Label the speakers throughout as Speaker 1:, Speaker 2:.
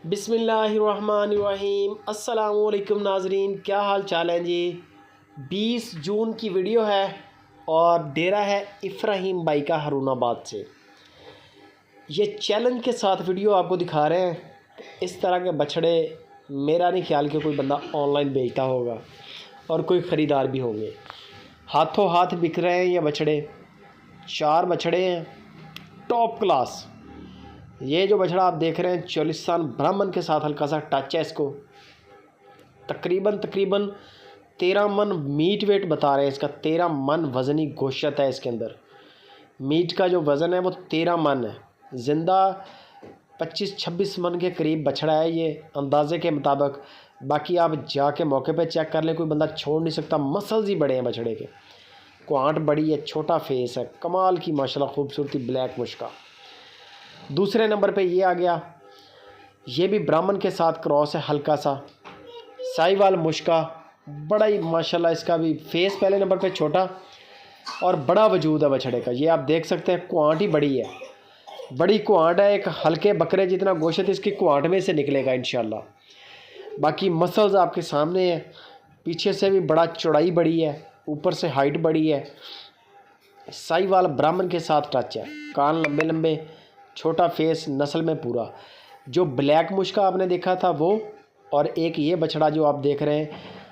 Speaker 1: बिस्मिल्लाहिर्रहमानिर्रहीम। अस्सलामुअलैकुम नाजरीन, क्या हाल चाल है जी। 20 जून की वीडियो है और डेरा है इफ्राहिम भाई का हरूनाबाद से। ये चैलेंज के साथ वीडियो आपको दिखा रहे हैं। इस तरह के बछड़े मेरा नहीं ख्याल कि कोई बंदा ऑनलाइन बेचता होगा और कोई ख़रीदार भी होंगे। हाथों हाथ बिक रहे हैं ये बछड़े। 4 बछड़े हैं टॉप क्लास। ये जो बछड़ा आप देख रहे हैं चोलिस्तान ब्राह्मण के साथ हल्का सा टच है इसको। तकरीबन 13 मन मीट वेट बता रहे हैं इसका। 13 मन वज़नी गोश्त है इसके अंदर। मीट का जो वज़न है वो 13 मन है। ज़िंदा 25-26 मन के करीब बछड़ा है ये अंदाजे के मुताबिक। बाकी आप जाके मौके पे चेक कर लें, कोई बंदा छोड़ नहीं सकता। मसल्स ही बड़े हैं बछड़े के। क्वांट बड़ी है, छोटा फेस है, कमाल की माशाल्लाह खूबसूरती, ब्लैक मुश्का। दूसरे नंबर पे ये आ गया। ये भी ब्राह्मण के साथ क्रॉस है, हल्का सा साहिवाल मुश्का, बड़ा ही माशाल्लाह। इसका भी फेस पहले नंबर पे छोटा और बड़ा वजूद है बछड़े का। ये आप देख सकते हैं, क्वांट ही बड़ी है, बड़ी क्वांट है। एक हल्के बकरे जितना गोश्त इसकी क्वांट में से निकलेगा इंशाल्लाह। बाकी मसल्स आपके सामने है। पीछे से भी बड़ा चौड़ाई बड़ी है, ऊपर से हाइट बड़ी है। साहिवाल ब्राह्मण के साथ टच है। कान लंबे लंबे, छोटा फेस, नस्ल में पूरा। जो ब्लैक मुश्का आपने देखा था वो, और एक ये बछड़ा जो आप देख रहे हैं,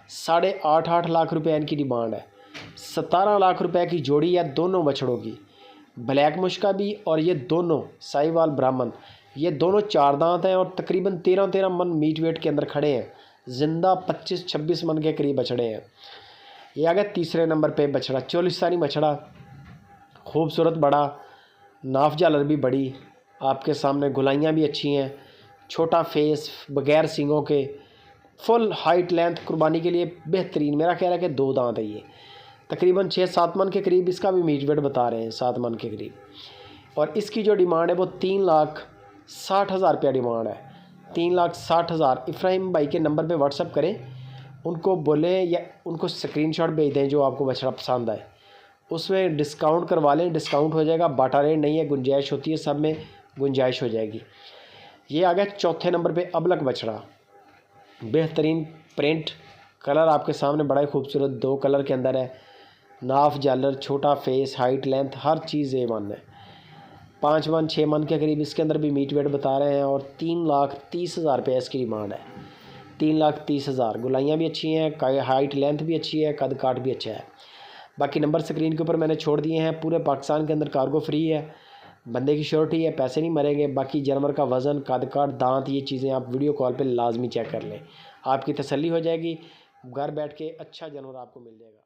Speaker 1: 8.5 लाख रुपए इनकी डिमांड है। 17 लाख रुपए की जोड़ी है दोनों बछड़ों की। ब्लैक मुश्का भी और ये दोनों साहिवाल ब्राह्मण, ये दोनों 4 दांत हैं और तकरीबन 13 मन मीट वेट के अंदर खड़े हैं। ज़िंदा 25-26 मन के करीब बछड़े हैं। ये आ गया तीसरे नंबर पे बछड़ा, चोलिस्तानी बछड़ा, खूबसूरत बड़ा, नाफ जालर भी बड़ी। आपके सामने गुलाइयाँ भी अच्छी हैं, छोटा फेस, बगैर सींगों के, फुल हाइट लेंथ, कुर्बानी के लिए बेहतरीन। मेरा ख्याल है कि 2 दांत है ये। तकरीबन 6-7 मन के करीब इसका भी मीट वेट बता रहे हैं, 7 मन के करीब। और इसकी जो डिमांड है वो 3,60,000 रुपया डिमांड है। 3,60,000। इफ्राहिम भाई के नंबर पे व्हाट्सअप करें, उनको बोलें या उनको स्क्रीनशॉट भेज दें जो आपको बछड़ा पसंद आए। उसमें डिस्काउंट करवा लें, डिस्काउंट हो जाएगा। बाटा रेट नहीं है, गुंजाइश होती है, सब में गुंजाइश हो जाएगी। ये आ गया चौथे नंबर पे अबलक बछड़ा। बेहतरीन प्रिंट, कलर आपके सामने बड़ा ही खूबसूरत, 2 कलर के अंदर है। नाफ जालर, छोटा फेस, हाइट लेंथ, हर चीज़ A1 है। 5 मन 6 मन के करीब इसके अंदर भी मीट वेट बता रहे हैं और 3,30,000 रुपये इसकी डिमांड है। 3,30,000। गुलाइयाँ भी अच्छी हैं, हाइट लेंथ भी अच्छी है, कद काट भी अच्छा है। बाकी नंबर स्क्रीन के ऊपर मैंने छोड़ दिए हैं। पूरे पाकिस्तान के अंदर कार्गो फ्री है, बंदे की श्योरिटी है, पैसे नहीं मरेंगे। बाकी जानवर का वज़न, कद काट, दांत, ये चीज़ें आप वीडियो कॉल पे लाजमी चेक कर लें, आपकी तसल्ली हो जाएगी। घर बैठ के अच्छा जानवर आपको मिल जाएगा।